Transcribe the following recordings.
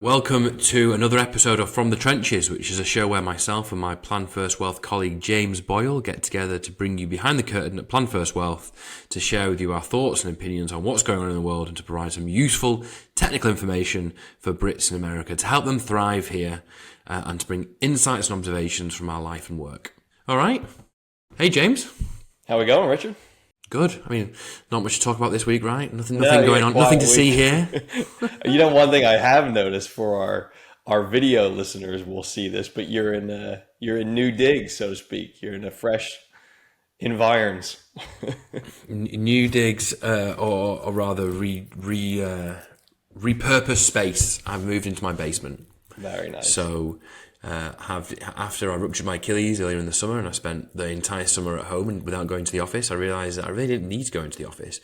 Welcome to another episode of From the Trenches, which is a show where myself and my Plan First Wealth colleague James Boyle get together to bring you behind the curtain at Plan First Wealth to share with you our thoughts and opinions on what's going on in the world and to provide some useful technical information for Brits in America to help them thrive here and to bring insights and observations from our life and work. All right. Hey, James. How we going, Richard? Good. I mean, not much to talk about this week, right? Nothing going on. Nothing to see here. One thing I have noticed for our video listeners will see this, but you're in new digs, so to speak. You're in a fresh environs. New digs, or rather, repurposed space. I've moved into my basement. Very nice. So. After I ruptured my Achilles earlier in the summer and I spent the entire summer at home and without going to the office, I realised that I really didn't need to go into the office.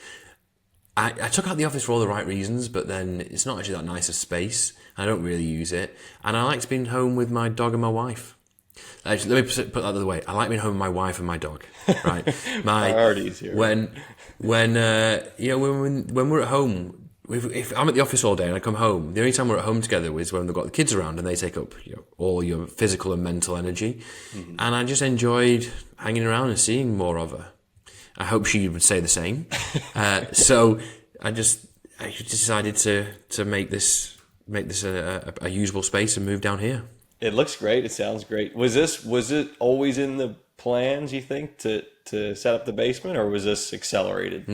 I took out the office for all the right reasons, but then it's not actually that nice a space. I don't really use it. And I liked being home with my dog and my wife. Actually, let me put that the other way. I like being home with my wife and my dog. Right? Priorities here. When we're at home, if I'm at the office all day and I come home, the only time we're at home together is when we've got the kids around and they take up all your physical and mental energy. Mm-hmm. And I just enjoyed hanging around and seeing more of her. I hope she would say the same. So I just decided to make this a usable space and move down here. It looks great. It sounds great. Was it always in the plans, you think, to set up the basement, or was this accelerated?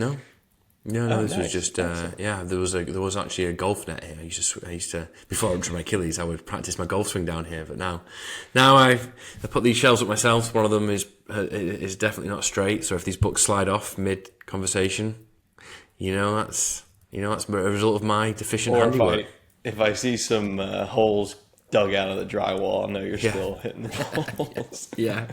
No, this was just there was actually a golf net here. I used to before I ruptured my Achilles, I would practice my golf swing down here. But now I put these shelves up myself. One of them is definitely not straight. So if these books slide off mid conversation, that's a result of my deficient handiwork. If I see some holes dug out of the drywall, I know you're still hitting the holes. Yeah.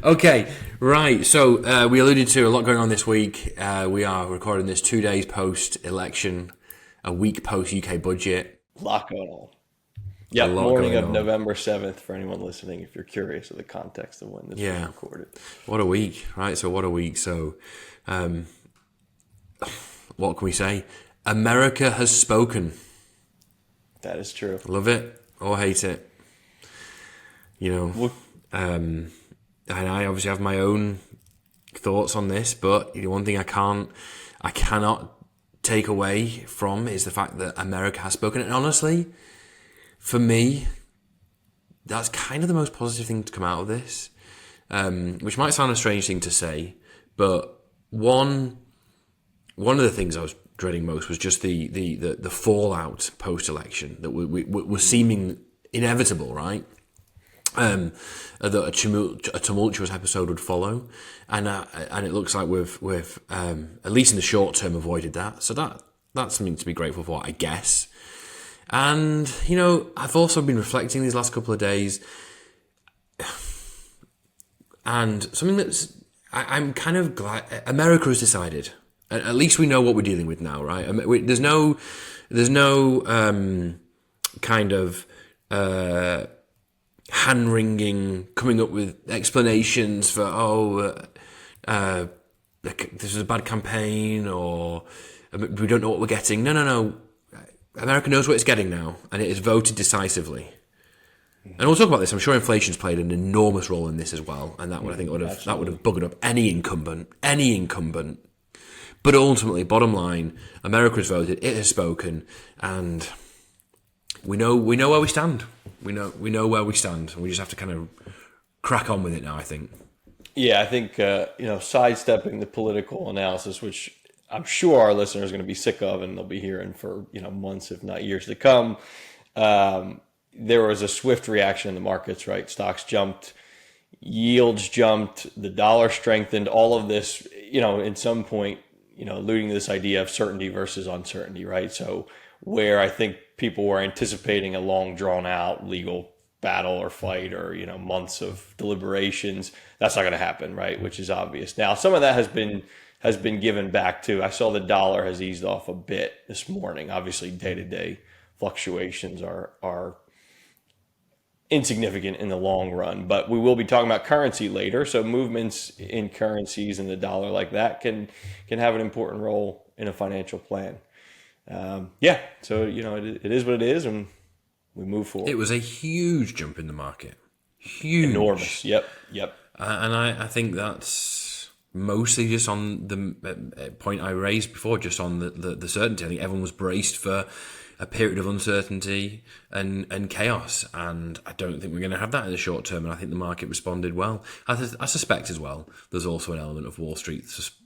Okay, right. So we alluded to a lot going on this week. We are recording this 2 days post-election, a week post-UK budget. A lot going on. Yeah, morning of November 7th for anyone listening, if you're curious of the context of when this was recorded. What a week, right? So what a week. So what can we say? America has spoken. That is true. Love it or hate it. And I obviously have my own thoughts on this, but the one thing I cannot take away from is the fact that America has spoken. And honestly, for me, that's kind of the most positive thing to come out of this, which might sound a strange thing to say, but one of the things I was dreading most was just the fallout post-election that was seeming inevitable, right? That a tumultuous episode would follow, and it looks like we've at least in the short term avoided that. So that's something to be grateful for, I guess. And I've also been reflecting these last couple of days, and something I'm kind of glad America has decided. At least we know what we're dealing with now, right? There's no kind of hand-wringing, coming up with explanations for, this is a bad campaign, or we don't know what we're getting. No. America knows what it's getting now, and it has voted decisively. And we'll talk about this. I'm sure inflation's played an enormous role in this as well, and that would have buggered up any incumbent. But ultimately, bottom line, America has voted, it has spoken, and we know where we stand. We know where we stand, and we just have to kind of crack on with it now, I think. Yeah, I think sidestepping the political analysis, which I'm sure our listeners are going to be sick of, and they'll be hearing for months, if not years to come. There was a swift reaction in the markets, right? Stocks jumped, yields jumped, the dollar strengthened. All of this, in some point, alluding to this idea of certainty versus uncertainty, right? So where I think people were anticipating a long drawn out legal battle or fight or, months of deliberations, that's not going to happen, right? Which is obvious. Now, some of that has been given back too. I saw the dollar has eased off a bit this morning. Obviously, day-to-day fluctuations are insignificant in the long run, but we will be talking about currency later. So movements in currencies and the dollar like that can have an important role in a financial plan. So it is what it is, and we move forward. It was a huge jump in the market. Huge. Enormous. Yep. And I think that's mostly just on the point I raised before, just on the certainty. I think everyone was braced for a period of uncertainty and chaos, and I don't think we're going to have that in the short term, and I think the market responded well. I suspect as well there's also an element of Wall Street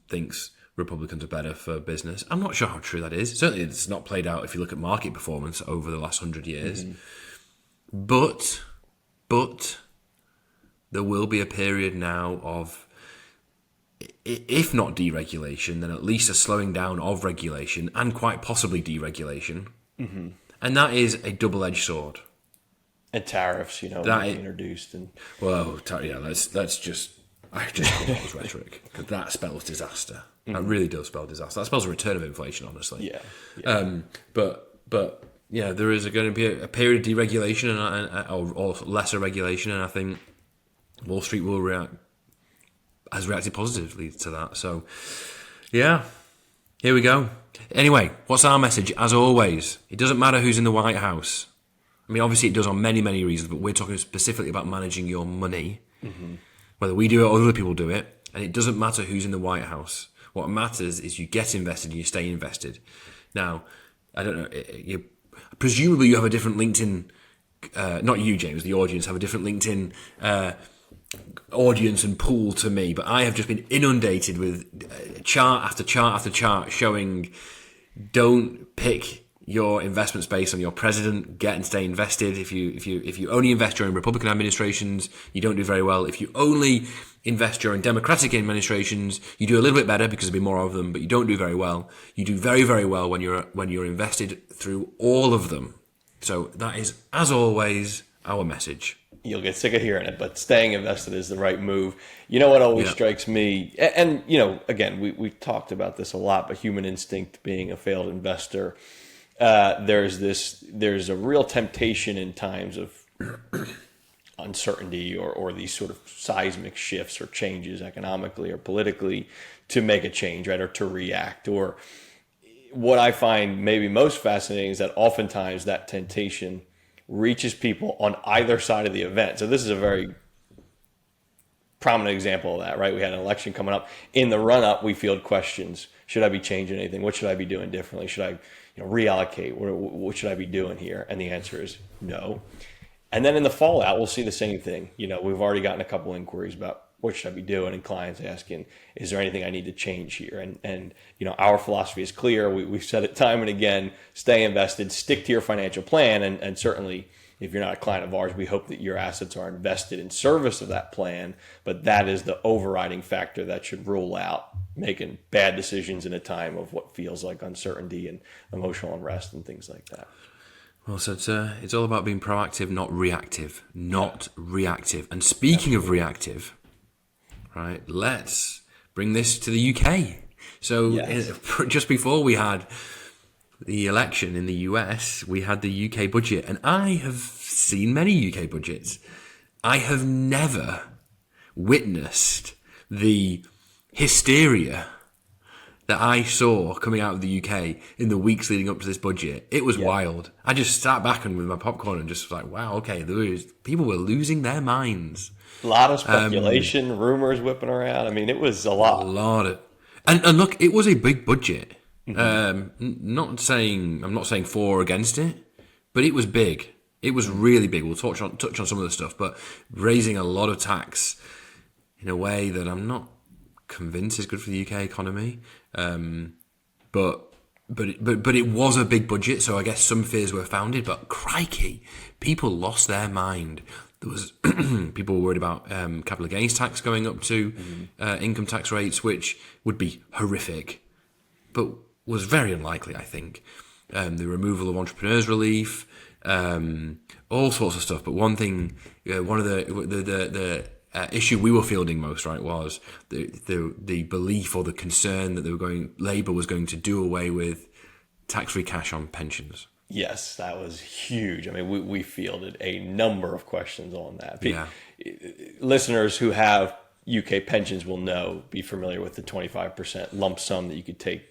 thinks Republicans are better for business. I'm not sure how true that is. Certainly it's not played out if you look at market performance over the last 100 years. But there will be a period now of, if not deregulation, then at least a slowing down of regulation and quite possibly deregulation. And that is a double-edged sword. And tariffs, being introduced. And let's just call that rhetoric, because that spells disaster. That really does spell disaster. That spells a return of inflation, honestly. Yeah. But yeah, there is going to be a period of deregulation or lesser regulation, and I think Wall Street has reacted positively to that. So, yeah, here we go. Anyway, what's our message? As always, it doesn't matter who's in the White House. I mean, obviously it does on many, many reasons, but we're talking specifically about managing your money. Whether we do it or other people do it, and it doesn't matter who's in the White House. What matters is you get invested and you stay invested. Now, I don't know, presumably you have a different LinkedIn, not you, James, the audience have a different LinkedIn audience and pool to me, but I have just been inundated with chart after chart after chart showing don't pick your investment space on your president, get and stay invested. If you only invest during Republican administrations, you don't do very well. If you only invest during Democratic administrations, you do a little bit better because there'll be more of them, but you don't do very well. You do very, very well when you're invested through all of them. So that is, as always, our message. You'll get sick of hearing it, but staying invested is the right move. You know what always strikes me, and again, we talked about this a lot, but human instinct being a failed investor, there's a real temptation in times of uncertainty or these sort of seismic shifts or changes economically or politically to make a change, right, or to react. Or what I find maybe most fascinating is that oftentimes that temptation reaches people on either side of the event. So this is a very prominent example of that, right? We had an election coming up. In the run-up, we field questions. Should I be changing anything? What should I be doing differently? Should I reallocate? What should I be doing here? And the answer is no. And then in the fallout, we'll see the same thing. We've already gotten a couple inquiries about what should I be doing, and clients asking, is there anything I need to change here? And our philosophy is clear. We've said it time and again, stay invested, stick to your financial plan. And certainly if you're not a client of ours, we hope that your assets are invested in service of that plan. But that is the overriding factor that should rule out making bad decisions in a time of what feels like uncertainty and emotional unrest and things like that. Well, so it's all about being proactive, not reactive. Not reactive. And speaking of reactive, right, let's bring this to the UK. So just before we had the election in the US, we had the UK budget. And I have seen many UK budgets. I have never witnessed the hysteria that I saw coming out of the UK in the weeks leading up to this budget. It was wild. I just sat back and with my popcorn and just was like, wow, okay, people were losing their minds. A lot of speculation, rumors whipping around. I mean, it was a lot. A lot of, and look, it was a big budget. I'm not saying for or against it, but it was big. It was really big. We'll touch on some of the stuff, but raising a lot of tax in a way that I'm not convinced is good for the UK economy. But it was a big budget, so I guess some fears were founded. But crikey, people lost their mind. There was people were worried about capital gains tax going up to income tax rates, which would be horrific, but was very unlikely, I think. The removal of entrepreneurs relief, all sorts of stuff. But one thing, one of the issue we were fielding most, right, was the belief or the concern that Labour was going to do away with tax-free cash on pensions. Yes, that was huge. I mean, we fielded a number of questions on that. Listeners who have UK pensions will be familiar with the 25% lump sum that you could take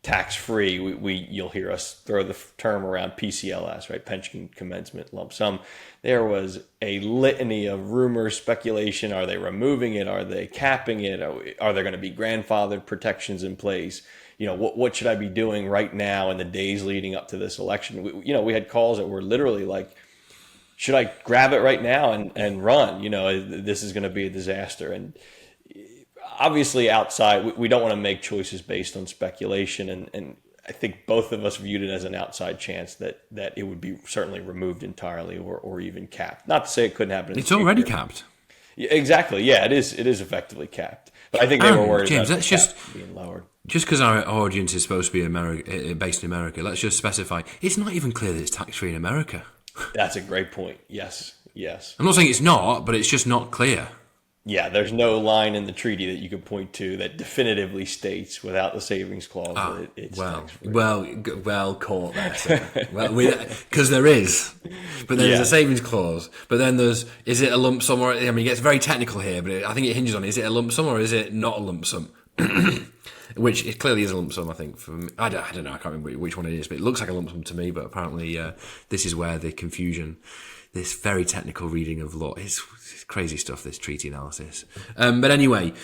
tax-free, you'll hear us throw the term around PCLS, right? Pension commencement lump sum. There was a litany of rumors, speculation. Are they removing it? Are they capping it? Are there going to be grandfathered protections in place? What should I be doing right now in the days leading up to this election? We had calls that were literally like, should I grab it right now and run? This is going to be a disaster. And obviously outside, we don't want to make choices based on speculation. And I think both of us viewed it as an outside chance that it would be certainly removed entirely or even capped. Not to say it couldn't happen. It's already capped. Yeah, exactly. Yeah, it is effectively capped. But I think they were worried James, about the cap being lowered. Just because our audience is supposed to be based in America, let's just specify, it's not even clear that it's tax-free in America. That's a great point. Yes. I'm not saying it's not, but it's just not clear. Yeah, there's no line in the treaty that you could point to that definitively states without the savings clause that it's tax-free. Well caught there, sir. Because there is. But there's a savings clause. But then is it a lump sum or, it gets very technical here, but I think it hinges on, is it a lump sum or is it not a lump sum? Which it clearly is a lump sum, I think. For me. I don't know. I can't remember which one it is, but it looks like a lump sum to me. But apparently, this is where the confusion, this very technical reading of law, it's crazy stuff. This treaty analysis. But anyway,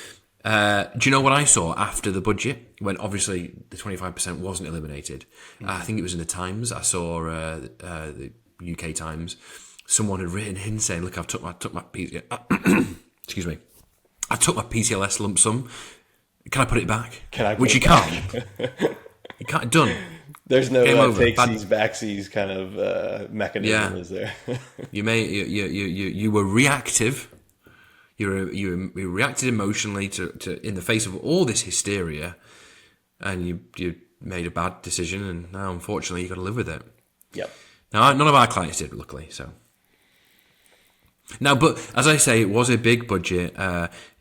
do you know what I saw after the budget when obviously the 25% wasn't eliminated? I think it was in the Times. I saw the UK Times. Someone had written in saying, "Look, I took my excuse me, I took my PCLS lump sum. Can I put it back?" Which you can't. You can't. Done. There's no takesies, backsies kind of mechanism, is there? You were reactive. You reacted emotionally to in the face of all this hysteria, and you made a bad decision, and now unfortunately you got to live with it. Yep. Now none of our clients did, luckily. So now, but as I say, it was a big budget.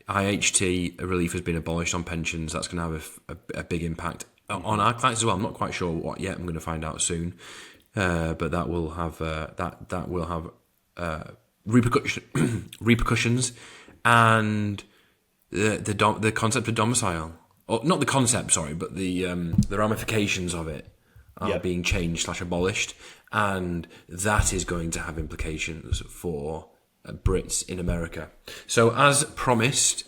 IHT relief has been abolished on pensions. That's going to have a big impact on our clients as well. I'm not quite sure what yet. I'm going to find out soon, but that will have repercussions, and the concept of domicile, or not the concept, sorry, but the ramifications of it are being changed / abolished, and that is going to have implications for Brits in America. So as promised,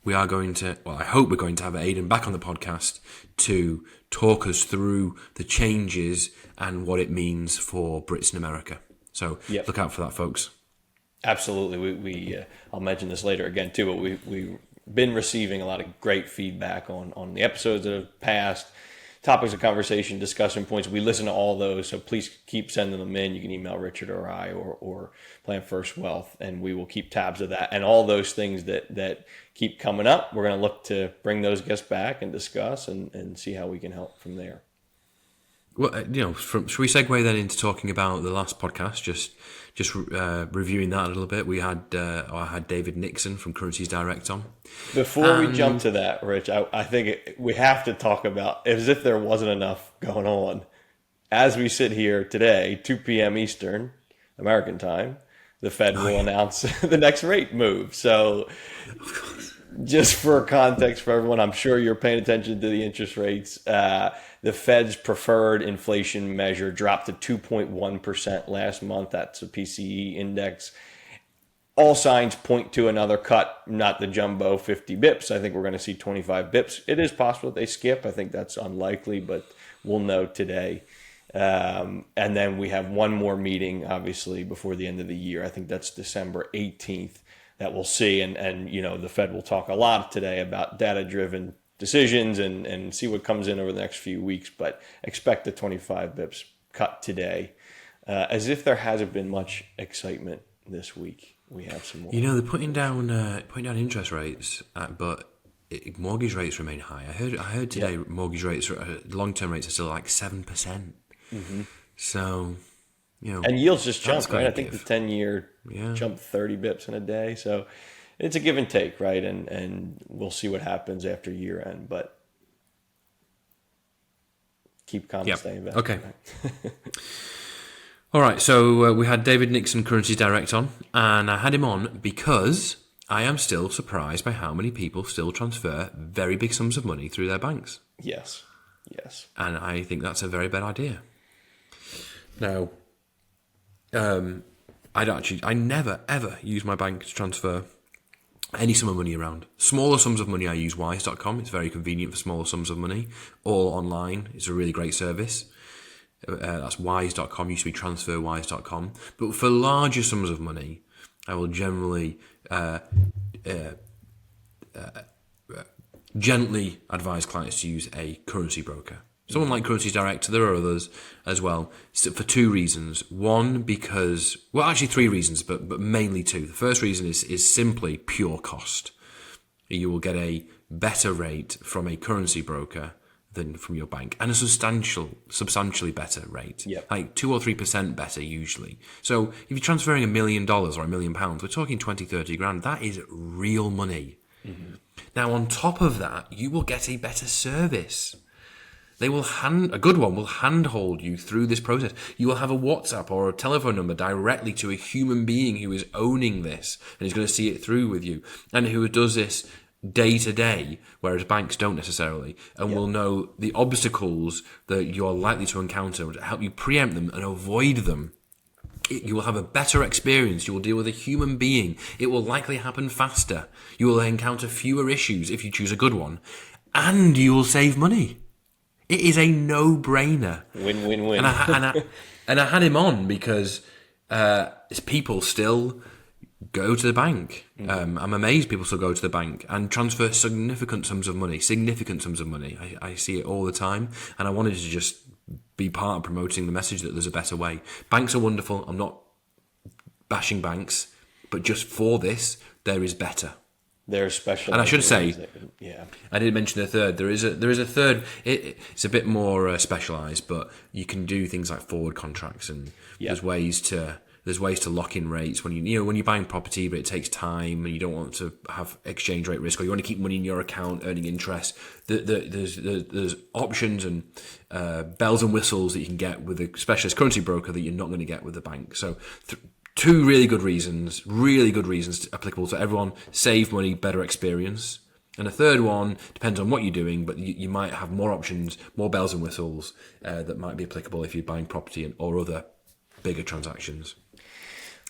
we are going to, I hope we're going to have Aidan back on the podcast to talk us through the changes and what it means for Brits in America. So look out for that, folks. Absolutely. We I'll mention this later again too, but we've been receiving a lot of great feedback on the episodes that have passed, topics of conversation, discussion points. We listen to all those, so please keep sending them in. You can email Richard or I or Plan First Wealth, and we will keep tabs of that. And all those things that keep coming up, we're going to look to bring those guests back and discuss and see how we can help from there. Well, should we segue then into talking about the last podcast? Just reviewing that a little bit. We had I had David Nixon from Currencies Direct on. Before we jump to that, Rich, I think we have to talk about, as if there wasn't enough going on. As we sit here today, 2 p.m. Eastern American time, the Fed will announce the next rate move. So, just for context for everyone, I'm sure you're paying attention to the interest rates. The Fed's preferred inflation measure dropped to 2.1% last month. That's a PCE index. All signs point to another cut, not the jumbo 50 bips. I think we're going to see 25 bips. It is possible they skip. I think that's unlikely, but we'll know today. And then we have one more meeting, obviously, before the end of the year. I think that's December 18th that we'll see. And the Fed will talk a lot today about data-driven decisions and see what comes in over the next few weeks, but expect the 25 bips cut today. As if there hasn't been much excitement this week, we have some more. They're putting down interest rates, but mortgage rates remain high. I heard today mortgage rates, long-term rates are still like 7%. Mm-hmm. So, and yields just jumped, right? I think the 10-year jumped 30 bips in a day. So it's a give and take, right? And we'll see what happens after year end, but keep calm and stay invested. Okay. Right? All right. So we had David Nixon, Currencies Direct on, and I had him on because I am still surprised by how many people still transfer very big sums of money through their banks. Yes. Yes. And I think that's a very bad idea. Now, I never ever use my bank to transfer any sum of money around. Smaller sums of money, I use wise.com. It's very convenient for smaller sums of money. All online. It's a really great service. That's wise.com. Used to be transferwise.com. But for larger sums of money, I will generally gently advise clients to use a currency broker. Someone like Currency Direct, there are others as well, for two reasons. One, because, well, actually three reasons, but mainly two. The first reason is simply pure cost. You will get a better rate from a currency broker than from your bank, and a substantially better rate. Yep. Like 2 or 3% better usually. So if you're transferring $1 million or £1 million, we're talking 20, 30 grand. That is real money. Mm-hmm. Now, on top of that, you will get a better service. They will a good one will handhold you through this process. You will have a WhatsApp or a telephone number directly to a human being who is owning this and is going to see it through with you, and who does this day to day, whereas banks don't necessarily, and will know the obstacles that you're likely to encounter to help you preempt them and avoid them. You will have a better experience. You will deal with a human being. It will likely happen faster. You will encounter fewer issues if you choose a good one, and you will save money. It is a no-brainer. Win-win-win. And I had him on because people still go to the bank. I'm amazed people still go to the bank and transfer significant sums of money. I see it all the time, and I wanted to just be part of promoting the message that there's a better way. Banks are wonderful. I'm not bashing banks, but just for this, there is better. They're special. And I should say, yeah, I did mention a third. There is a third. It's a bit more specialised, but you can do things like forward contracts, and there's ways to lock in rates when when you're buying property, but it takes time, and you don't want to have exchange rate risk, or you want to keep money in your account earning interest. There's options and bells and whistles that you can get with a specialist currency broker that you're not going to get with the bank. So. Two really good reasons applicable to everyone: save money, better experience. And a third one depends on what you're doing, but you might have more options, more bells and whistles that might be applicable if you're buying property or other bigger transactions.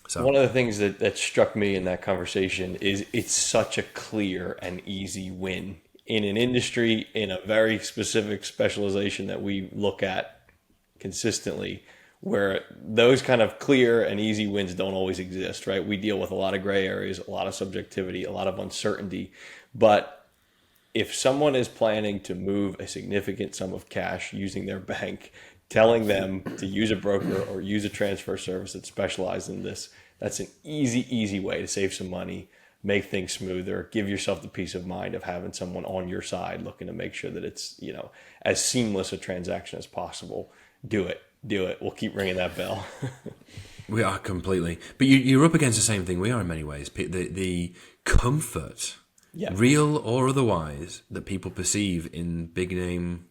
So one of the things that struck me in that conversation is it's such a clear and easy win in an industry, in a very specific specialization that we look at consistently, where those kind of clear and easy wins don't always exist, right? We deal with a lot of gray areas, a lot of subjectivity, a lot of uncertainty. But if someone is planning to move a significant sum of cash using their bank, telling them to use a broker or use a transfer service that specializes in this, that's an easy way to save some money, make things smoother, give yourself the peace of mind of having someone on your side looking to make sure that it's, as seamless a transaction as possible. Do it. We'll keep ringing that bell. We are completely. But you're up against the same thing we are in many ways. The comfort, real or otherwise, that people perceive in big name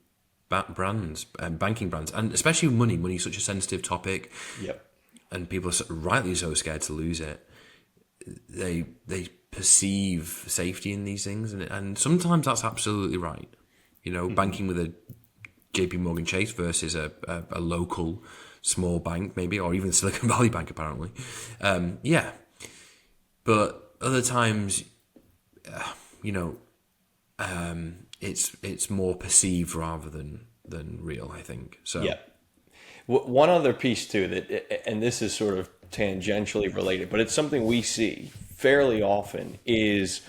brands and banking brands, and especially money. Money is such a sensitive topic. Yep. And people are rightly so scared to lose it. They perceive safety in these things, and sometimes that's absolutely right. Banking with a JP Morgan Chase versus a local small bank, maybe, or even Silicon Valley Bank, apparently. But other times, it's more perceived rather than real, I think. So yeah. One other piece too and this is sort of tangentially related, but it's something we see fairly often, is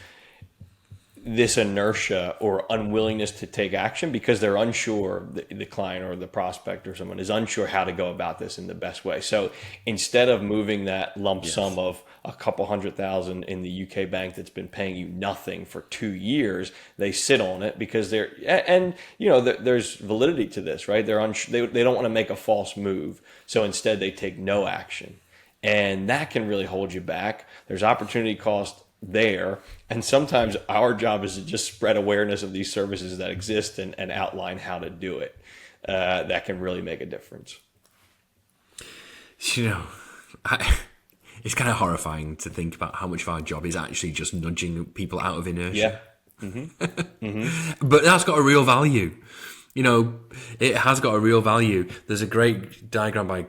this inertia or unwillingness to take action because they're unsure, the client or the prospect or someone is unsure how to go about this in the best way. So instead of moving that lump sum of a couple $100,000 in the UK bank that's been paying you nothing for 2 years, they sit on it because there's validity to this, right? They don't want to make a false move. So instead they take no action. And that can really hold you back. There's opportunity cost there, and sometimes our job is to just spread awareness of these services that exist and outline how to do it. That can really make a difference. It's kind of horrifying to think about how much of our job is actually just nudging people out of inertia. Yeah. Mm-hmm. Mm-hmm. But that's got a real value. it has got a real value. There's a great diagram by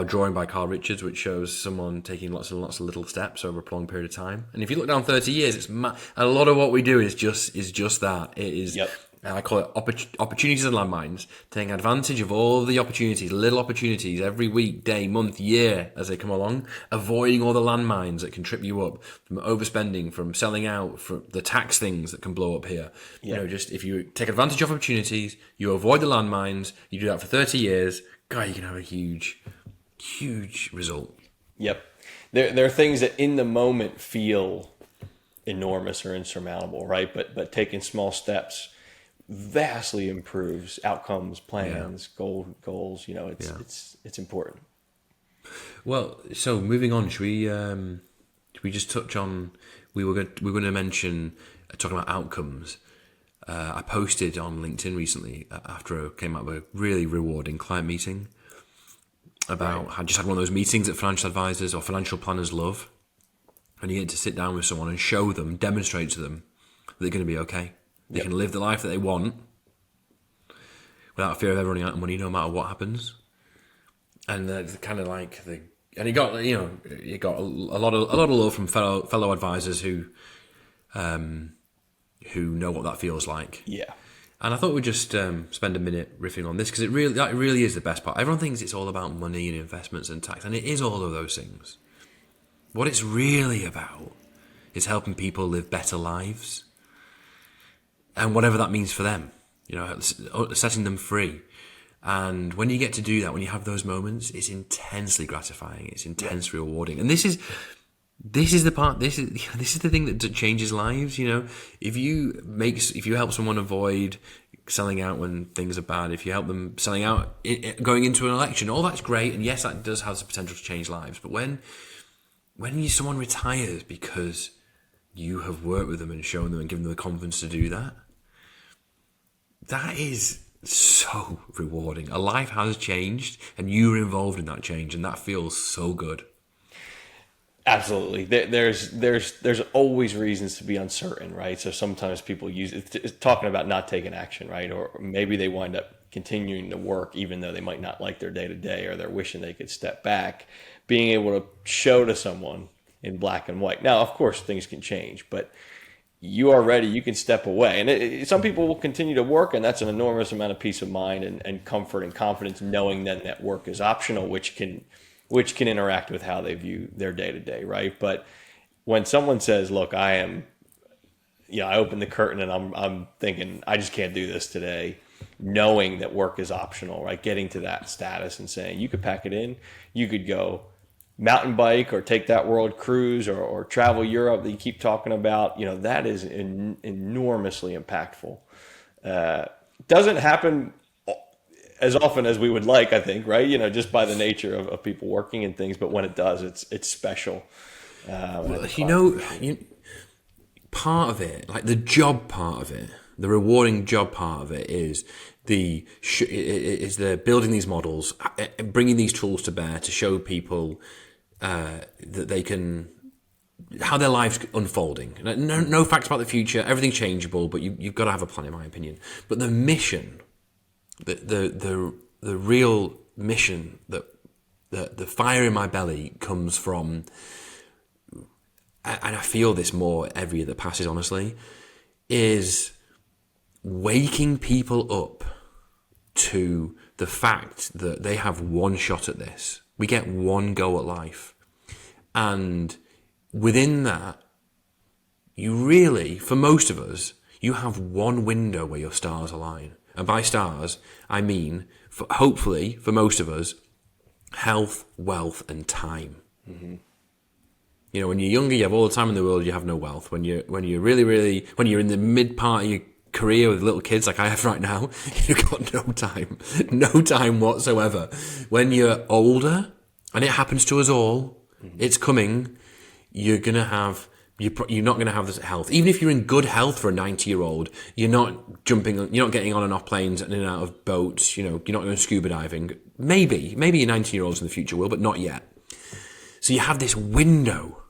drawing by Carl Richards, which shows someone taking lots and lots of little steps over a prolonged period of time. And if you look down 30 years, it's a lot of what we do is just that. It is. Yep. I call it opportunities and landmines, taking advantage of all the opportunities, little opportunities every week, day, month, year as they come along, avoiding all the landmines that can trip you up, from overspending, from selling out, from the tax things that can blow up here. Yeah. Just if you take advantage of opportunities, you avoid the landmines, you do that for 30 years, God, you can have a huge, huge result. Yep. There are things that in the moment feel enormous or insurmountable, right? But taking small steps vastly improves outcomes, plans, goals. It's important. Well, so moving on, should we just touch on? We were going to mention talking about outcomes. I posted on LinkedIn recently after I came out of a really rewarding client meeting about I just had one of those meetings that financial advisors or financial planners love, and you get to sit down with someone and show them, demonstrate to them that they're going to be okay. They can live the life that they want without fear of ever running out of money, no matter what happens. And kind of like and you got a lot of love from fellow advisors who know what that feels like. Yeah. And I thought we'd just spend a minute riffing on this because that really is the best part. Everyone thinks it's all about money and investments and tax, and it is all of those things. What it's really about is helping people live better lives. And whatever that means for them, setting them free. And when you get to do that, when you have those moments, it's intensely gratifying. It's intensely rewarding. And this is the part. This is the thing that changes lives. If you help someone avoid selling out when things are bad, if you help them selling out going into an election, all that's great. And yes, that does have the potential to change lives. But when someone retires because you have worked with them and shown them and given them the confidence to do that, that is so rewarding. A life has changed and you were involved in that change, and that feels so good. Absolutely. There's always reasons to be uncertain, right? So sometimes people use it talking about not taking action, right? Or maybe they wind up continuing to work even though they might not like their day-to-day, or they're wishing they could step back. Being able to show to someone in black and white. Now, of course, things can change, but you are ready. You can step away. And some people will continue to work, and that's an enormous amount of peace of mind and comfort and confidence knowing then that work is optional, which can interact with how they view their day-to-day, right? But when someone says, look, I open the curtain and I'm thinking, I just can't do this today, knowing that work is optional, right? Getting to that status and saying, you could pack it in, you could go mountain bike or take that world cruise or travel Europe that you keep talking about, that is enormously impactful. Doesn't happen as often as we would like, I think, right? Just by the nature of people working and things, but when it does, it's special. Part of it, like the job part of it, the rewarding job part of it is the building these models, bringing these tools to bear to show people that they can, how their life's unfolding. No facts about the future, everything's changeable, but you've got to have a plan, in my opinion. But the mission, the real mission, that the fire in my belly comes from, and I feel this more every year that passes, honestly, is waking people up to the fact that they have one shot at this. We get one go at life. And within that, you really, for most of us, you have one window where your stars align. And by stars, I mean, hopefully, for most of us, health, wealth, and time. Mm-hmm. When you're younger, you have all the time in the world, you have no wealth. When you're in the mid part of your career with little kids like I have right now, you've got no time whatsoever. When you're older, and it happens to us all, it's coming, you're not going to have this health. Even if you're in good health for a 90-year-old, you're not getting on and off planes and in and out of boats, you're not going scuba diving. Maybe your 90-year-olds in the future will, but not yet. So you have this window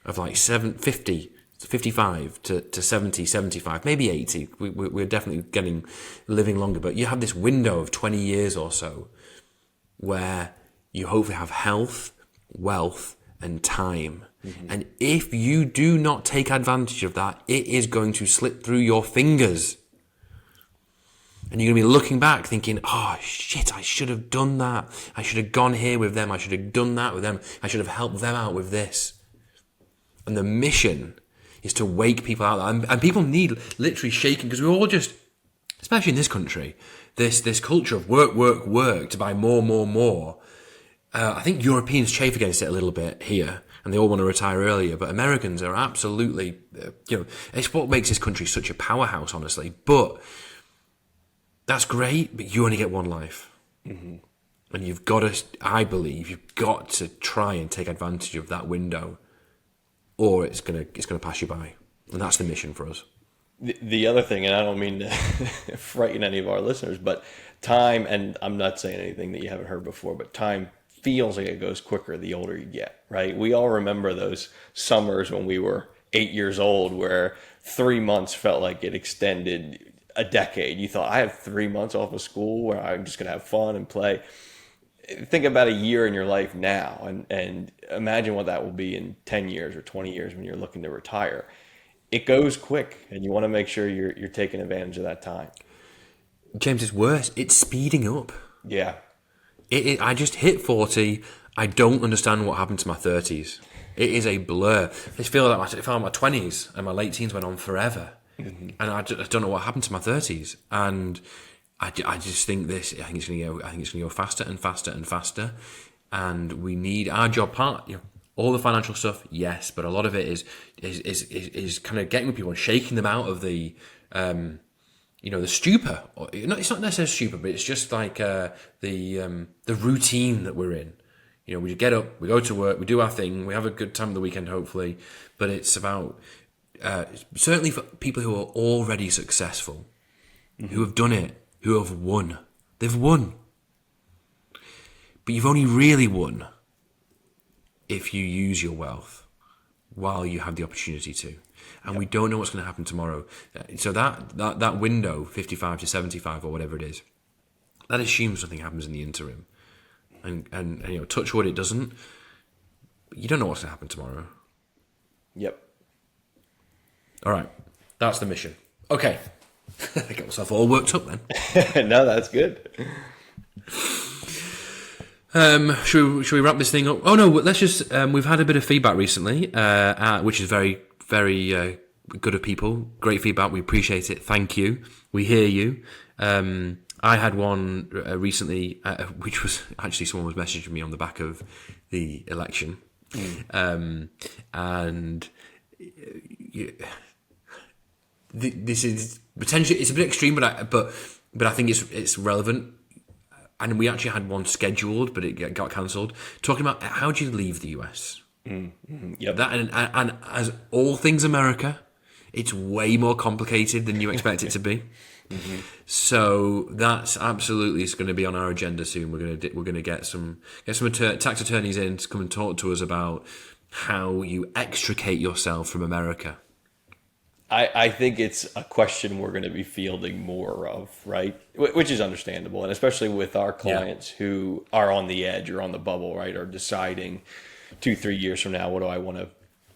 of like 50, 55 to 70, 75, maybe 80. We're definitely living longer, but you have this window of 20 years or so where you hopefully have health, wealth, and time. And if you do not take advantage of that, it is going to slip through your fingers. And you're going to be looking back thinking, oh shit, I should have done that. I should have gone here with them. I should have done that with them. I should have helped them out with this. And the mission is to wake people out. And people need literally shaking, because we're all just, especially in this country, this culture of work to buy more. I think Europeans chafe against it a little bit here, and they all want to retire earlier. But Americans are absolutely, it's what makes this country such a powerhouse, honestly. But that's great, but you only get one life. And you've got to, I believe, you've got to try and take advantage of that window, or it's gonna pass you by. And that's the mission for us. The other thing, and I don't mean to frighten any of our listeners, but time, and I'm not saying anything that you haven't heard before, but time feels like it goes quicker the older you get, right? We all remember those summers when we were 8 years old where 3 months felt like it extended a decade. You thought, I have 3 months off of school where I'm just going to have fun and play. Think about a year in your life now, and imagine what that will be in 10 years or 20 years when you're looking to retire. It goes quick, and you want to make sure you're taking advantage of that time. James, it's worse. It's speeding up. Yeah. I just hit 40. I don't understand what happened to my 30s. It is a blur. I feel like my 20s and my late teens went on forever. And I don't know what happened to my 30s. And I just think I think it's going to go faster and faster and faster. And we need our job part. All the financial stuff, yes, but a lot of it is kind of getting with people and shaking them out of the the stupor. It's not necessarily stupor, but it's just like the routine that we're in. We get up, we go to work, we do our thing, we have a good time of the weekend, hopefully. But it's about certainly for people who are already successful, who have done it, who have won. They've won, but you've only really won if you use your wealth while you have the opportunity to. And we don't know what's going to happen tomorrow. So that window, 55 to 75 or whatever it is, that assumes something happens in the interim. And touch wood, it doesn't. But you don't know what's going to happen tomorrow. Yep. All right. That's the mission. Okay. I got myself all worked up then. No, that's good. Should we wrap this thing up? Oh no, let's just. We've had a bit of feedback recently, which is very, very good of people. Great feedback. We appreciate it. Thank you. We hear you. I had one recently, which was actually someone was messaging me on the back of the election, and this is potentially, it's a bit extreme, but I think it's relevant. And we actually had one scheduled, but it got cancelled. Talking about how do you leave the US? Yep. That and as all things America, it's way more complicated than you expect it to be. So that's absolutely is going to be on our agenda soon. We're going to get some tax attorneys in to come and talk to us about how you extricate yourself from America. I think it's a question we're going to be fielding more of, right? Which is understandable, and especially with our clients who are on the edge or on the bubble, right? Or deciding 2-3 years from now, what do I want to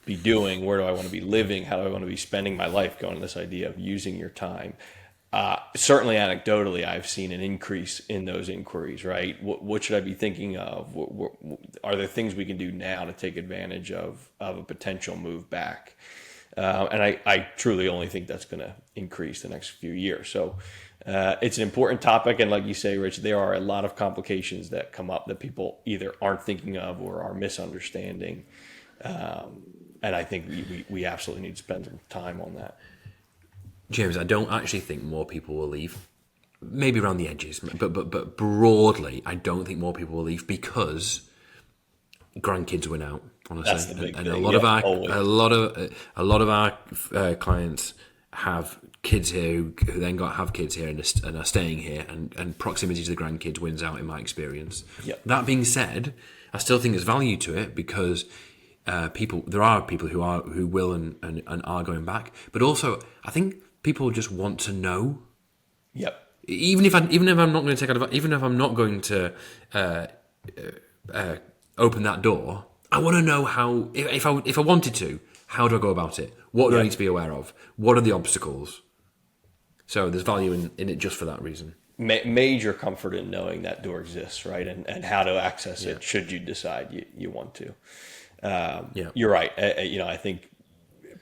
be doing? Where do I want to be living? How do I want to be spending my life? Going to this idea of using your time. Certainly anecdotally, I've seen an increase in those inquiries, right? What should I be thinking of? Are there things we can do now to take advantage of a potential move back? And I truly only think that's going to increase the next few years. So it's an important topic. And like you say, Rich, there are a lot of complications that come up that people either aren't thinking of or are misunderstanding. And I think we absolutely need to spend some time on that. James, I don't actually think more people will leave. Maybe around the edges, but broadly, I don't think more people will leave because grandkids win out. Honestly, That's the big and thing. a lot of our clients have kids here who then have kids here and are staying here, and proximity to the grandkids wins out in my experience. Yep. That being said, I still think there's value to it because there are people who will and are going back, but also I think people just want to know. Yep. Even if I'm not going to take advantage, even if I'm not going to open that door, I want to know how. If I wanted to, how do I go about it? What do I need to be aware of? What are the obstacles? So there's value in it just for that reason. Major comfort in knowing that door exists, right? And how to access it should you decide you want to. You're right. I think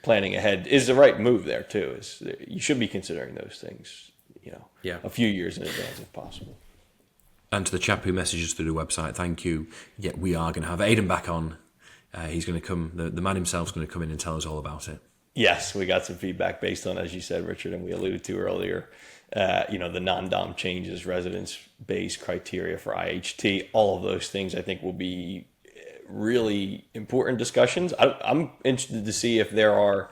planning ahead is the right move there too. You should be considering those things, a few years in advance if possible. And to the chap who messages through the website, thank you. Yeah, we are going to have Aidan back on. He's going to come. The man himself's going to come in and tell us all about it. Yes, we got some feedback based on, as you said, Richard, and we alluded to earlier, the non-dom changes, residence-based criteria for IHT, all of those things I think will be really important discussions. I'm interested to see if there are,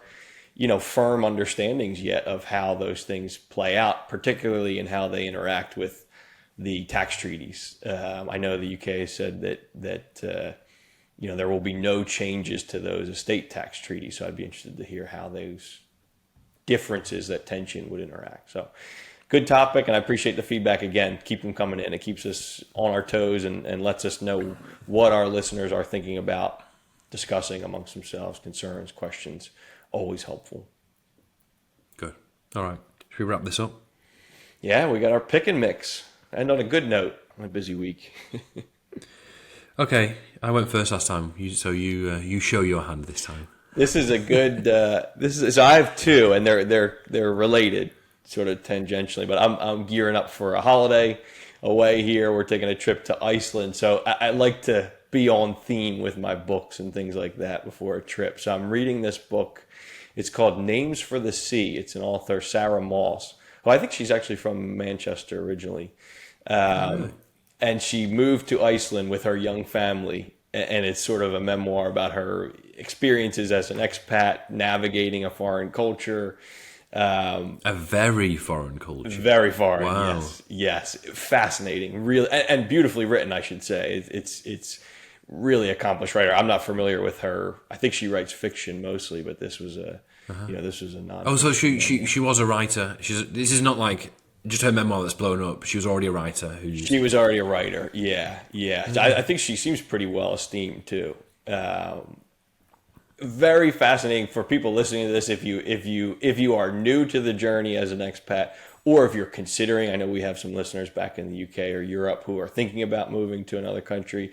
firm understandings yet of how those things play out, particularly in how they interact with the tax treaties. I know the UK has said that there will be no changes to those estate tax treaties. So I'd be interested to hear how those differences, that tension would interact. So good topic. And I appreciate the feedback again. Keep them coming in. It keeps us on our toes and lets us know what our listeners are thinking about, discussing amongst themselves, concerns, questions, always helpful. Good. All right. Should we wrap this up? Yeah, we got our pick and mix. And on a good note, on a busy week. Okay, I went first last time, so you show your hand this time. This is a good. So I have two, and they're related, sort of tangentially. But I'm gearing up for a holiday away here. We're taking a trip to Iceland, so I like to be on theme with my books and things like that before a trip. So I'm reading this book. It's called Names for the Sea. It's an author, Sarah Moss, who I think she's actually from Manchester originally. And she moved to Iceland with her young family, and it's sort of a memoir about her experiences as an expat, navigating a foreign culture. A very foreign culture. Very foreign, wow. Yes. Fascinating, really, and beautifully written, I should say. It's really accomplished writer. I'm not familiar with her. I think she writes fiction mostly, but this was this was a non. Oh, so she was a writer. This is not like just her memoir that's blown up. She was already a writer. She was already a writer. Yeah. I think she seems pretty well esteemed too. Very fascinating for people listening to this. If you are new to the journey as an expat, or if you're considering, I know we have some listeners back in the UK or Europe who are thinking about moving to another country.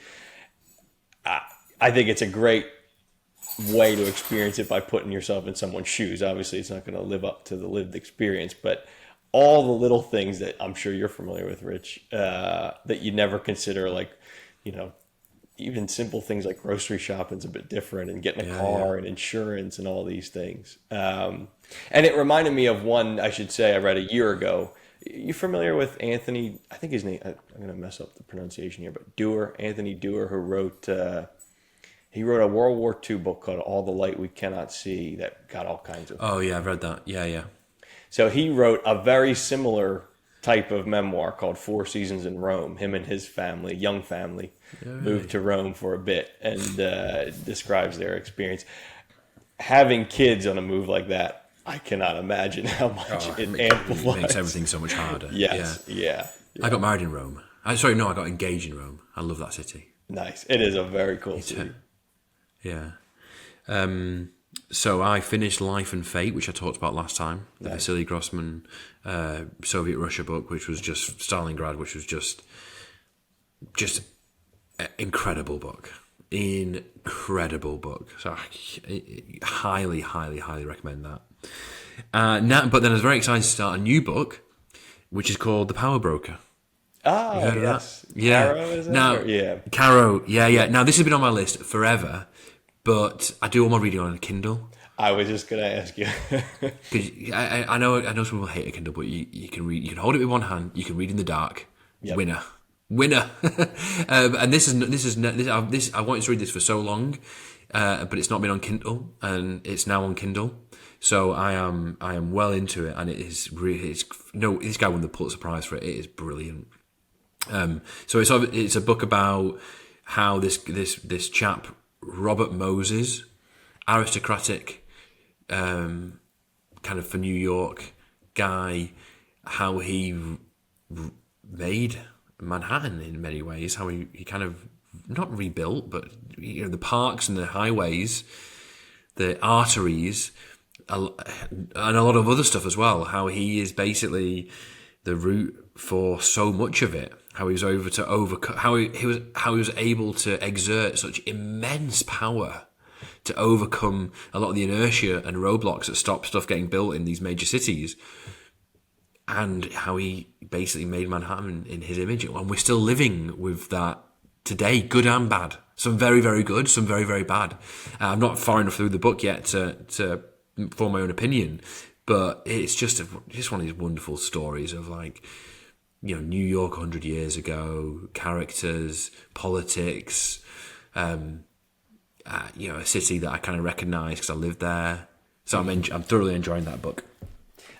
I think it's a great way to experience it by putting yourself in someone's shoes. Obviously, it's not going to live up to the lived experience, but all the little things that I'm sure you're familiar with, Rich, that you never consider, like, even simple things like grocery shopping is a bit different, and getting a car and insurance and all these things. And it reminded me of one, I should say, I read a year ago. You familiar with Anthony? I think his name, I'm going to mess up the pronunciation here, but Anthony Dewar, who wrote, he wrote a World War II book called All the Light We Cannot See that got all kinds of... Oh, yeah, I've read that. Yeah. So he wrote a very similar type of memoir called Four Seasons in Rome. Him and his family, young family, moved to Rome for a bit, and describes their experience. Having kids on a move like that, I cannot imagine how much it amplifies. It makes everything so much harder. Yes, yeah. I got married in Rome. I got engaged in Rome. I love that city. Nice. It is a very cool city. Yeah. So I finished Life and Fate, which I talked about last time, the Vasily Grossman Soviet Russia book, which was just Stalingrad, which was just an incredible book. Incredible book. So I highly, highly, highly recommend that. But then I was very excited to start a new book, which is called The Power Broker. Oh, you heard yes. of that? Yeah. Caro, is it? Now, Caro, yeah. Now, this has been on my list forever, but I do all my reading on a Kindle. I was just going to ask you. I know some people hate a Kindle, but you can read. You can hold it with one hand. You can read in the dark. Yep. Winner. And this I wanted to read this for so long, but it's not been on Kindle, and it's now on Kindle. So I am well into it, and it is really. This guy won the Pulitzer Prize for it. It is brilliant. So it's a book about how this chap Robert Moses, aristocratic, kind of for New York guy, how he made Manhattan in many ways, how he kind of not rebuilt, but the parks and the highways, the arteries, and a lot of other stuff as well. How he is basically the root for so much of it. How he was how he was able to exert such immense power to overcome a lot of the inertia and roadblocks that stop stuff getting built in these major cities, and how he basically made Manhattan in his image. And we're still living with that today, good and bad. Some very, very good, some very, very bad. I'm not far enough through the book yet to form my own opinion, but it's just one of these wonderful stories of New York 100 years ago, characters, politics, a city that I kind of recognise because I lived there. So I'm thoroughly enjoying that book.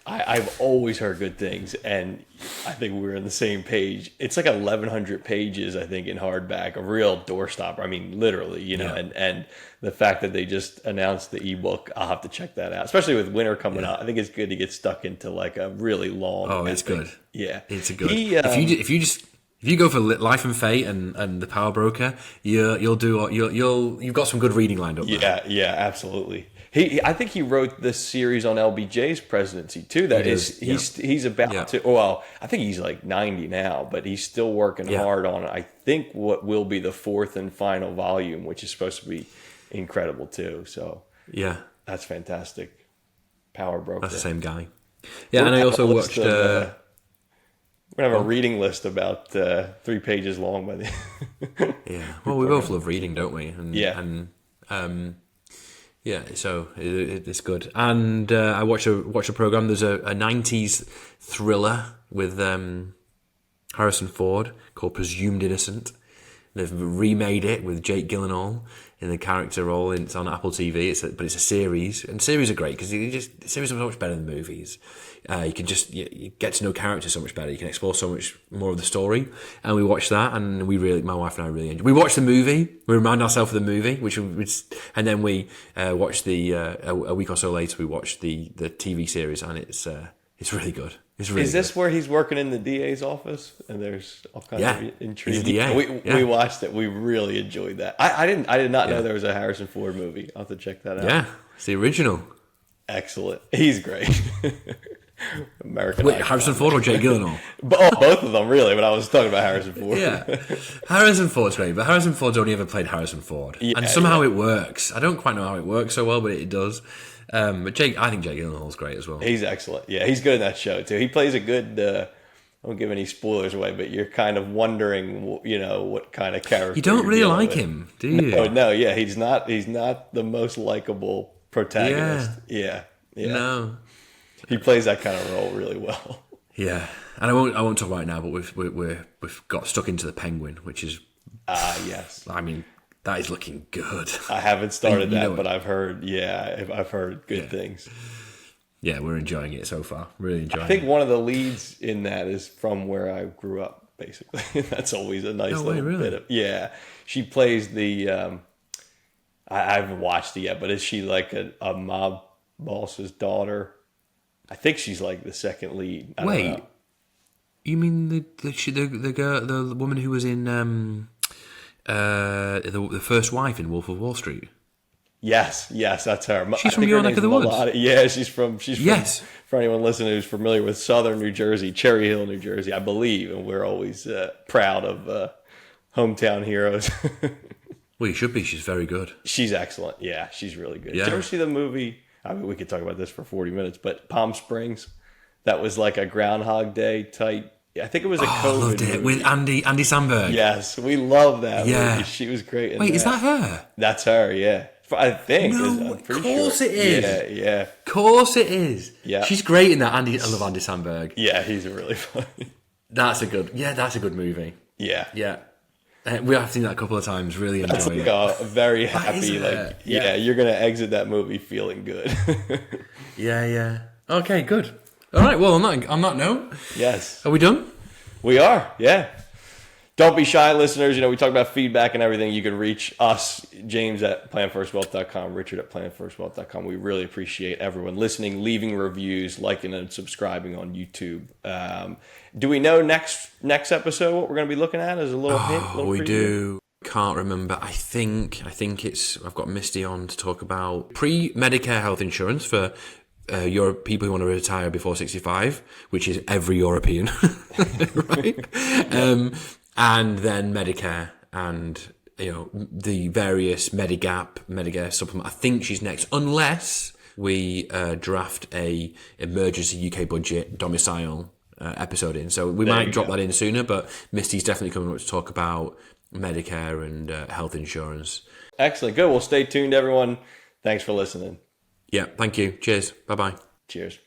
I've always heard good things, and I think we're on the same page. It's like 1,100 pages, I think, in hardback, a real doorstopper. I mean, literally, and the fact that they just announced the ebook, I'll have to check that out, especially with winter coming out. I think it's good to get stuck into a really long. Oh, it's good. Yeah, it's a good. If you go for Life and Fate and The Power Broker, you've got some good reading lined up. Yeah, absolutely. I think he wrote this series on LBJ's presidency too. He's about to. Well, I think he's 90 now, but he's still working hard on it. I think what will be the fourth and final volume, which is supposed to be incredible too. So that's fantastic. Power Broker. That's the same guy. Yeah, and I also watched. We're gonna have a reading list about 3 pages long by the. Well, we both love reading, don't we? So it's good. And I watched a program. There's a 90s thriller with Harrison Ford called Presumed Innocent. They've remade it with Jake Gyllenhaal in the character role. It's on Apple TV. But it's a series, and series are great because series are so much better than movies. You can you get to know characters so much better. You can explore so much more of the story. And we watched that, and my wife and I really enjoyed. We watched the movie. We remind ourselves of the movie, and then we watched a week or so later. We watched the TV series, and it's really good. It's really. Is this where he's working in the DA's office, and there's all kinds of intrigue? He's a DA. We watched it. We really enjoyed that. I did not know there was a Harrison Ford movie. I'll have to check that out. Yeah, it's the original. Excellent. He's great. American. Wait, Harrison Ford or Jake Gyllenhaal? Both of them, really. But I was talking about Harrison Ford. Yeah, Harrison Ford's great, but Harrison Ford's only ever played Harrison Ford, and somehow it works. I don't quite know how it works so well, but it does. But I think Jake Gyllenhaal's great as well. He's excellent. Yeah, he's good in that show too. He plays a good. I won't give any spoilers away, but you're kind of wondering, what kind of character. You don't really like him, do you? No. Yeah, he's not the most likable protagonist. Yeah. No. He plays that kind of role really well. Yeah, and I won't talk about it now, but we've got stuck into the Penguin, which is yes. I mean, that is looking good. I haven't started that, but I've heard good things. Yeah, we're enjoying it so far. Really enjoying it. I think one of the leads in that is from where I grew up, basically. That's always a nice bit of. Yeah, she plays the. I haven't watched it yet, but is she like a mob boss's daughter? I think she's like the second lead. I don't know. You mean the girl, the woman who was in the first wife in Wolf of Wall Street? Yes, that's her. She's from your neck of the woods. Yeah, she's from. Yes. For anyone listening who's familiar with Southern New Jersey, Cherry Hill, New Jersey, I believe, and we're always proud of hometown heroes. Well, you should be. She's very good. She's excellent. Yeah, she's really good. Yeah. Did you ever see the movie? I mean, we could talk about this for 40 minutes, but Palm Springs, that was like a Groundhog Day type. I think it was a COVID loved it. movie. With Andy Samberg. Yes, we love that Yeah. movie. She was great in Wait, that. Is that her? That's her, yeah. I think. No, I'm pretty of course sure. it is. Yeah. Of course it is. Yeah. She's great in that. I love Andy Samberg. Yeah, he's really funny. That's a good movie. Yeah. Yeah. We have seen that a couple of times. Really enjoying it. Very happy. You're going to exit that movie feeling good. Yeah. Okay, good. All right. Well, on that note, yes. are we done? We are. Yeah. Don't be shy, listeners. We talk about feedback and everything. You can reach us, James at planfirstwealth.com, Richard at planfirstwealth.com. We really appreciate everyone listening, leaving reviews, liking and subscribing on YouTube. Do we know next episode what we're going to be looking at as a little hint? We do. Can't remember. I think it's. I've got Misty on to talk about pre-Medicare health insurance for people who want to retire before 65, which is every European, right? And then Medicare and the various Medigap, Medicare supplement. I think she's next, unless we draft a emergency UK budget domicile episode in. So we might drop that in sooner, but Misty's definitely coming up to talk about Medicare and health insurance. Excellent. Good. Well, stay tuned, everyone. Thanks for listening. Yeah, thank you. Cheers. Bye-bye. Cheers.